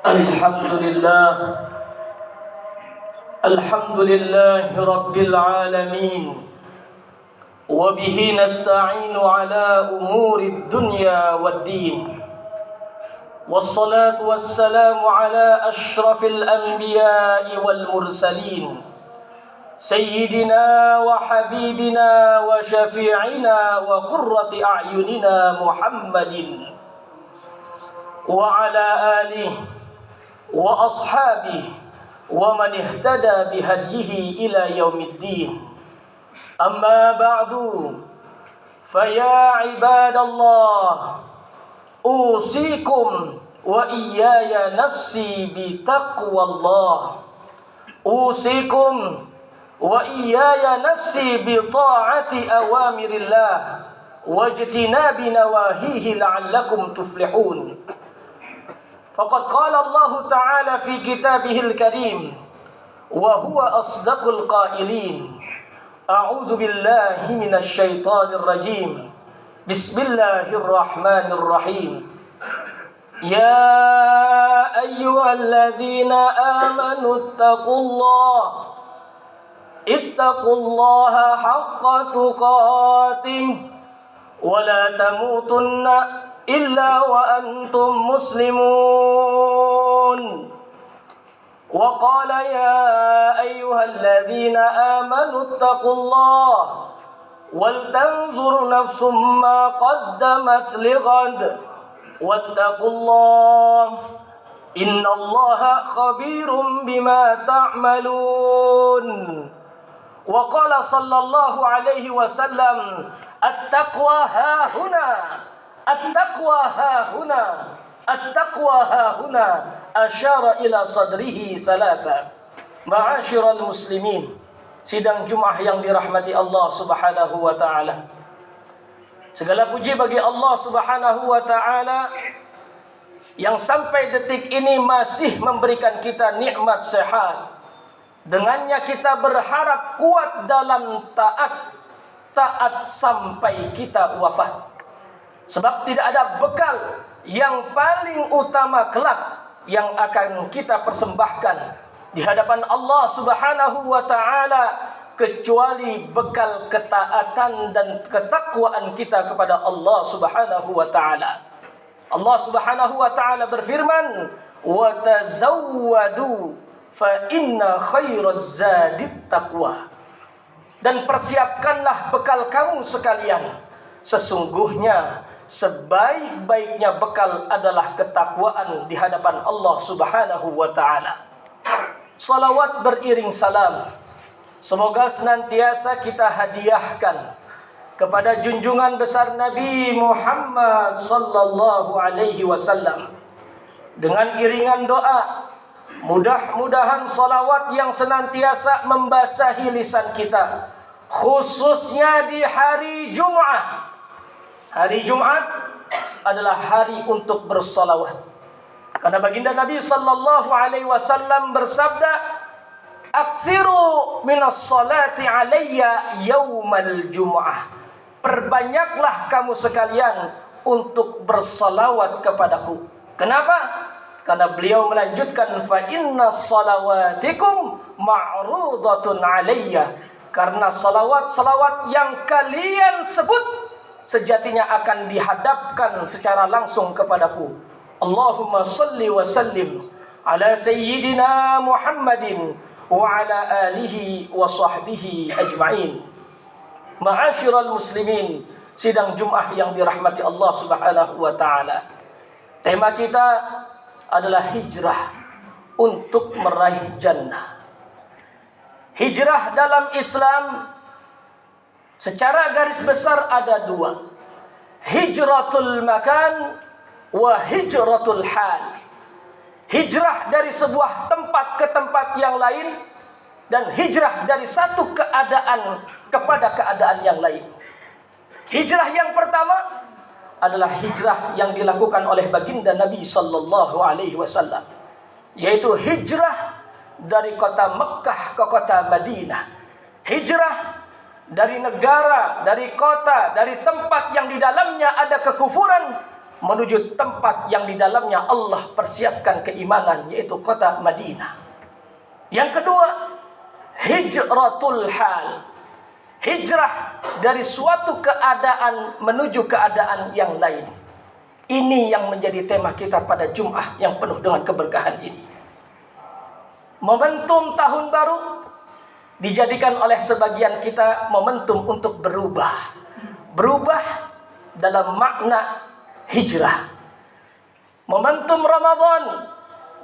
الحمد لله الحمد لله رب العالمين وبه نستعين على أمور الدنيا والدين والصلاة والسلام على أشرف الأنبياء والمرسلين سيدنا وحبيبنا وشفيعنا وقرة أعيننا محمد وعلى آله وأصحابه ومن اهتدى بهديه إلى يوم الدين أما بعد فيا عباد الله أوصيكم وإياي نفسي بتقوى الله أوصيكم وإياي نفسي بطاعة أوامر الله واجتناب نواهيه لعلكم تفلحون فقد قال الله تعالى في كتابه الكريم وهو أصدق القائلين أعوذ بالله من الشيطان الرجيم بسم الله الرحمن الرحيم يا أيها الذين آمنوا اتقوا الله حق تقاته ولا تموتن إلا وأنتم مسلمون وقال يا أيها الذين آمنوا اتقوا الله ولتنظر نفس ما قدمت لغد واتقوا الله إن الله خبير بما تعملون وقال صلى الله عليه وسلم التقوى ها هنا التقوى ها هنا التقوى ها هنا أشار إلى صدره ثلاثة. Ma'asyiral muslimin, sidang Jumat yang dirahmati Allah Subhanahu wa taala. Segala puji bagi Allah Subhanahu wa taala yang sampai detik ini masih memberikan kita nikmat sehat. Dengannya kita berharap kuat dalam taat sampai kita wafat. Sebab tidak ada bekal yang paling utama kelak yang akan kita persembahkan di hadapan Allah Subhanahu wa taala kecuali bekal ketaatan dan ketakwaan kita kepada Allah Subhanahu wa taala. Allah Subhanahu wa taala berfirman, "Wa tazawwadu fa inna khairaz zadit taqwa." Dan persiapkanlah bekal kamu sekalian. Sesungguhnya sebaik-baiknya bekal adalah ketakwaan di hadapan Allah Subhanahu wa taala. Salawat beriring salam semoga senantiasa kita hadiahkan kepada junjungan besar Nabi Muhammad sallallahu alaihi wasallam. Dengan iringan doa, mudah-mudahan salawat yang senantiasa membasahi lisan kita, khususnya di hari Jumat. Hari Jumat adalah hari untuk bersalawat. Karena baginda Nabi sallallahu alaihi wasallam bersabda, "Aksiru minas salati alayya yaumal jum'ah." Perbanyaklah kamu sekalian untuk bersalawat kepadaku. Kenapa? Karena beliau melanjutkan, "Fa inna salawatikum ma'rudatun alayya." Karena salawat-salawat yang kalian sebut sejatinya akan dihadapkan secara langsung kepadaku. Allahumma salli wa sallim ala sayyidina Muhammadin wa ala alihi wa sahbihi ajma'in. Ma'asyiral muslimin, sidang Jumat yang dirahmati Allah Subhanahu wa taala. Tema kita adalah hijrah untuk meraih jannah. Hijrah dalam Islam secara garis besar ada dua. Hijratul makan wa hijratul hal. Hijrah dari sebuah tempat ke tempat yang lain, dan hijrah dari satu keadaan kepada keadaan yang lain. Hijrah yang pertama adalah hijrah yang dilakukan oleh baginda Nabi sallallahu alaihi wasallam, yaitu hijrah dari kota Mekkah ke kota Madinah. Hijrah dari negara, dari kota, dari tempat yang di dalamnya ada kekufuran menuju tempat yang di dalamnya Allah persiapkan keimanan, yaitu kota Madinah. Yang kedua, hijratul hal. Hijrah dari suatu keadaan menuju keadaan yang lain. Ini yang menjadi tema kita pada Jum'ah yang penuh dengan keberkahan ini. Momentum tahun baru dijadikan oleh sebagian kita momentum untuk berubah. Berubah dalam makna hijrah. Momentum Ramadan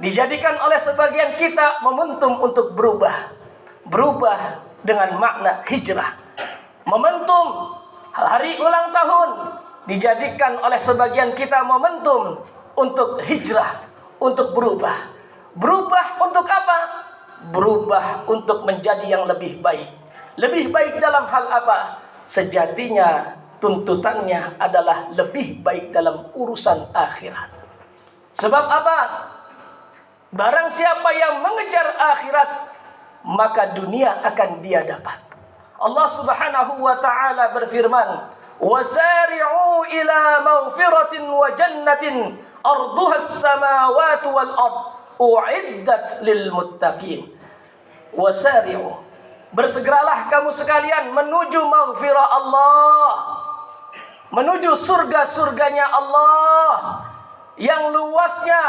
dijadikan oleh sebagian kita momentum untuk berubah. Berubah dengan makna hijrah. Momentum hari ulang tahun dijadikan oleh sebagian kita momentum untuk hijrah, untuk berubah. Berubah untuk apa? Berubah untuk menjadi yang lebih baik. Lebih baik dalam hal apa? Sejatinya tuntutannya adalah lebih baik dalam urusan akhirat. Sebab apa? Barang siapa yang mengejar akhirat, maka dunia akan dia dapat. Allah Subhanahu wa taala berfirman, "Wasari'u ila maghfiratin wa jannatin arduha as-samawati wal ard u'iddat lil muttaqin." Wasari'u, bersegeralah kamu sekalian menuju maghfirah Allah, menuju surga-surganya Allah yang luasnya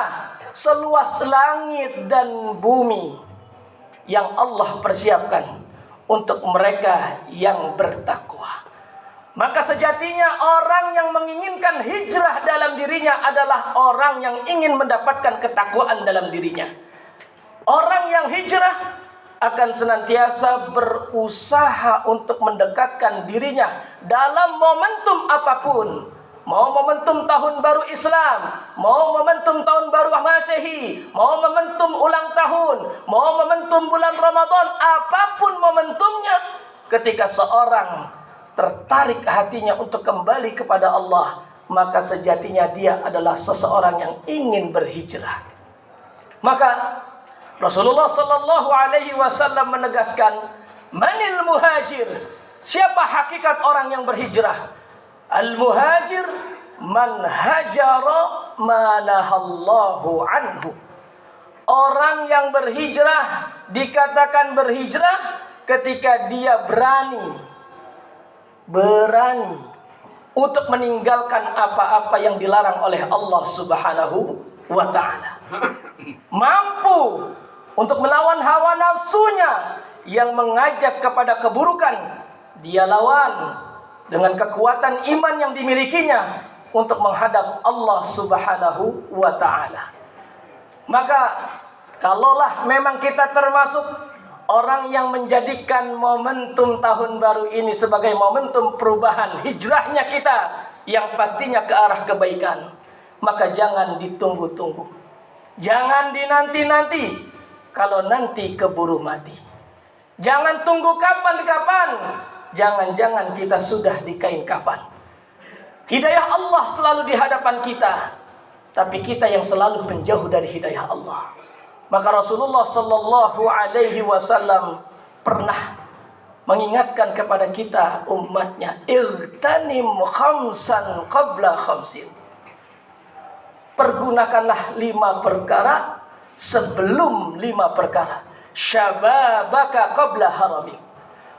seluas langit dan bumi, yang Allah persiapkan untuk mereka yang bertakwa. Maka sejatinya orang yang menginginkan hijrah dalam dirinya adalah orang yang ingin mendapatkan ketakwaan dalam dirinya. Orang yang hijrah akan senantiasa berusaha untuk mendekatkan dirinya dalam momentum apapun. Mau momentum tahun baru Islam, mau momentum tahun baru Masehi, mau momentum ulang tahun, mau momentum bulan Ramadan, apapun momentumnya, ketika seorang tertarik hatinya untuk kembali kepada Allah, maka sejatinya dia adalah seseorang yang ingin berhijrah. Maka Rasulullah sallallahu alaihi wasallam menegaskan, "Manil muhajir?" Siapa hakikat orang yang berhijrah? Al-muhajir man hajara ma nahallahu anhu. Orang yang berhijrah dikatakan berhijrah ketika dia berani untuk meninggalkan apa-apa yang dilarang oleh Allah Subhanahu wa ta'ala. Mampu untuk melawan hawa nafsunya yang mengajak kepada keburukan. Dia lawan dengan kekuatan iman yang dimilikinya untuk menghadap Allah Subhanahu wa ta'ala. Maka kalaulah memang kita termasuk orang yang menjadikan momentum tahun baru ini sebagai momentum perubahan hijrahnya kita yang pastinya ke arah kebaikan, maka jangan ditunggu-tunggu. Jangan dinanti-nanti, kalau nanti keburu mati. Jangan tunggu kapan-kapan, jangan-jangan kita sudah di kain kafan. Hidayah Allah selalu di hadapan kita, tapi kita yang selalu menjauh dari hidayah Allah. Maka Rasulullah sallallahu alaihi wasallam pernah mengingatkan kepada kita umatnya, "Igtanim khamsan qabla khamsin." Pergunakanlah 5 perkara sebelum 5 perkara. Syababaka qabla haramik.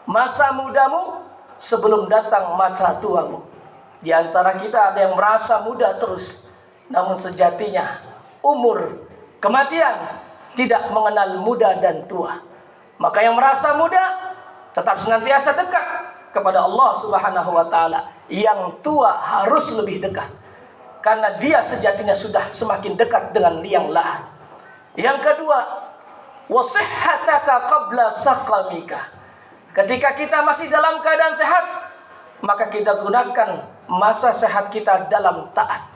Masa mudamu sebelum datang masa tuamu. Di antara kita ada yang merasa muda terus, namun sejatinya umur kematian tidak mengenal muda dan tua. Maka yang merasa muda tetap senantiasa dekat kepada Allah Subhanahu wa ta'ala. Yang tua harus lebih dekat, karena dia sejatinya sudah semakin dekat dengan liang lahat. Yang kedua, wasihhataka qabla saqamika. Ketika kita masih dalam keadaan sehat, maka kita gunakan masa sehat kita dalam taat.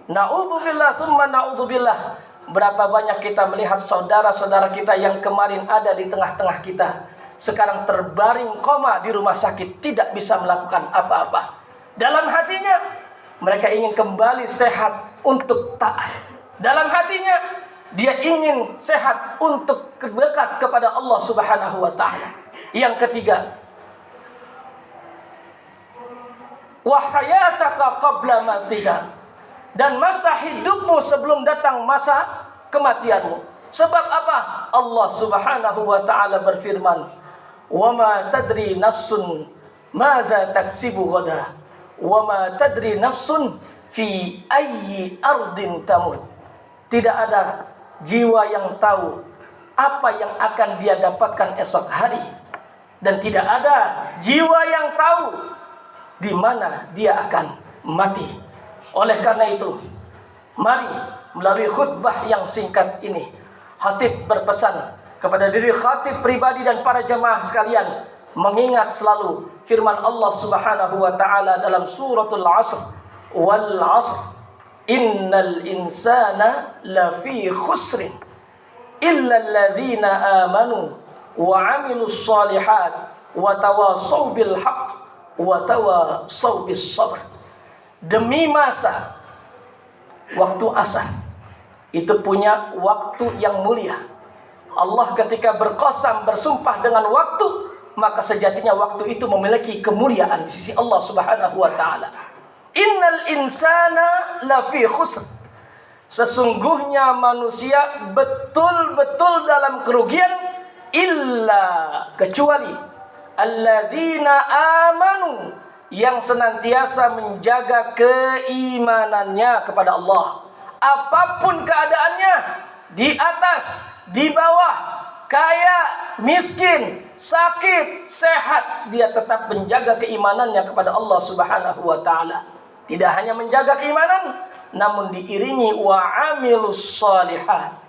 Na'udzubillah thumma na'udzubillah. Berapa banyak kita melihat saudara-saudara kita yang kemarin ada di tengah-tengah kita, sekarang terbaring koma di rumah sakit, tidak bisa melakukan apa-apa. Dalam hatinya mereka ingin kembali sehat untuk taat. Dalam hatinya dia ingin sehat untuk dekat kepada Allah Subhanahu wa ta'ala. Yang ketiga, wa hayataka qabla matika. dan masa hidupmu sebelum datang masa kematianmu. Sebab apa? Allah Subhanahu wa taala berfirman, "Wa ma tadri nafsun maza taksibu ghada, wa ma tadri nafsun fi ayyi ardin tamut." Tidak ada jiwa yang tahu apa yang akan dia dapatkan esok hari, dan tidak ada jiwa yang tahu di mana dia akan mati. Oleh karena itu, mari melalui khutbah yang singkat ini, khatib berpesan kepada diri khatib pribadi dan para jemaah sekalian, mengingat selalu firman Allah Subhanahu wa taala dalam suratul Asr, "Wal 'asr innal insana lafi khusrin illa alladzina amanu wa 'amilus shalihat wa tawasaw bil haqq wa tawasaw bis sabr." Demi masa, waktu asar itu punya waktu yang mulia. Allah ketika berqasam, bersumpah dengan waktu, maka sejatinya waktu itu memiliki kemuliaan di sisi Allah Subhanahu wa taala. Innal insana lafi khusr. Sesungguhnya manusia betul-betul dalam kerugian, illa, kecuali alladzina amanu, yang senantiasa menjaga keimanannya kepada Allah. Apapun keadaannya, di atas, di bawah, kaya, miskin, sakit, sehat, dia tetap menjaga keimanannya kepada Allah Subhanahu wa taala. Tidak hanya menjaga keimanan, namun diiringi wa amilus shalihat,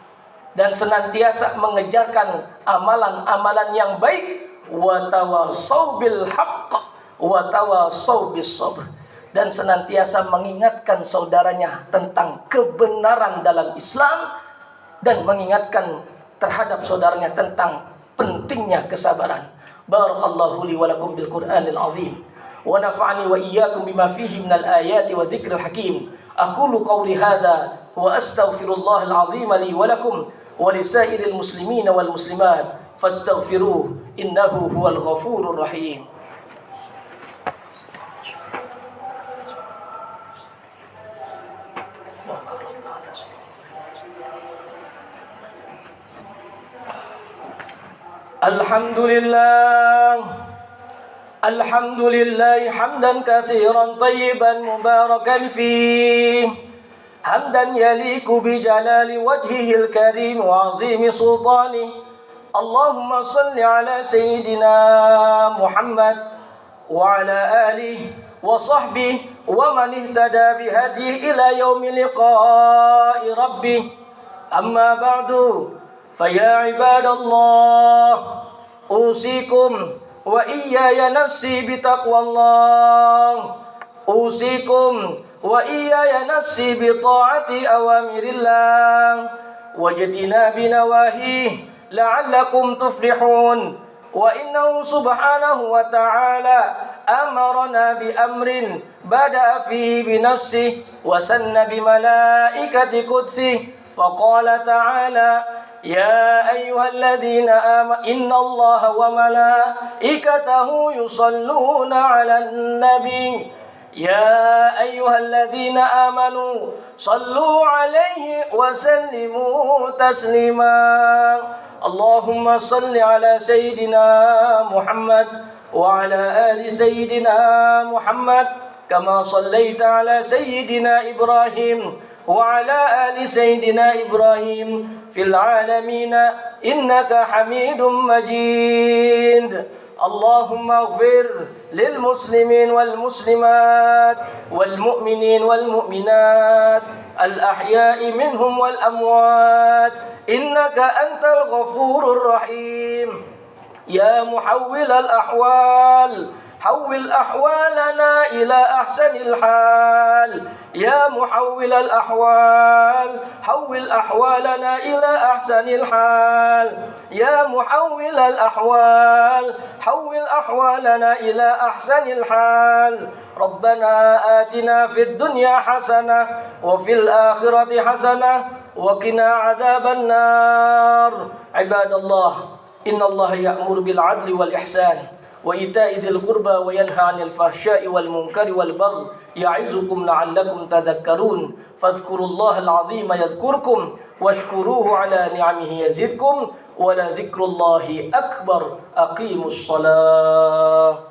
dan senantiasa mengejarkan amalan-amalan yang baik, wa tawasaw bil haqq wa tawasaw bis sabr, dan senantiasa mengingatkan saudaranya tentang kebenaran dalam Islam, dan mengingatkan terhadap saudaranya tentang pentingnya kesabaran. Barakallahu li wa lakum bil Qur'anil azim, wa nafa'ani wa iyyakum bima fihi minal ayati wa dzikril hakim. Aqulu qawli hadza wa astaghfirullahal azim li wa lakum wa lisairil muslimina wal muslimat fastaghfiruhu innahu huwal ghafurur rahim. Alhamdulillah hamdan katsiran tayyiban mubarakan fih, hamdan yaliku bi jalali wajhihil karim wa azimi sultani. Allahumma salli ala sayyidina Muhammad wa ala alihi wa sahbihi wa man ihtada bihadihi ila yaumi liqa'i rabbih. Amma ba'du, faya ibadallah, usikum wa iyaya nafsi bitaqwallah, usikum wa iyaya nafsi bita'ati awamirillah wajtina binawahi la'allakum tuflihun. Wa innahu subhanahu wa ta'ala amarna bi amrin bada'a fihi bi nafsihi wa sanna bi malaikati qudsihi faqala ta'ala يا أيها الذين آمنوا إن الله وملائكته يصلون على النبي يا أيها الذين آمنوا صلوا عليه وسلموا تسليما. اللهم صل على سيدنا محمد وعلى آل سيدنا محمد كما صليت على سيدنا إبراهيم وعلى آل سيدنا إبراهيم في العالمين إنك حميد مجيد. اللهم اغفر للمسلمين والمسلمات والمؤمنين والمؤمنات الأحياء منهم والأموات إنك أنت الغفور الرحيم. يا محول الأحوال حول أحوالنا إلى أحسن الحال. يا محول الأحوال حول أحوالنا إلى أحسن الحال. يا محول الأحوال حول أحوالنا إلى أحسن الحال. ربنا آتنا في الدنيا حسنة وفي الآخرة حسنة وقنا عذاب النار. عباد الله، إن الله يأمر بالعدل والإحسان wa ita'i dzil qurba wa yanha 'anil fahsya'i wal munkari wal baghi ya'izukum la'allakum tadhakkarun. Fadhkurullahal 'azima yadhkurkum washkuruhu 'ala ni'amihi yazidkum wa la dzikrullahi akbar. Aqimus shalah.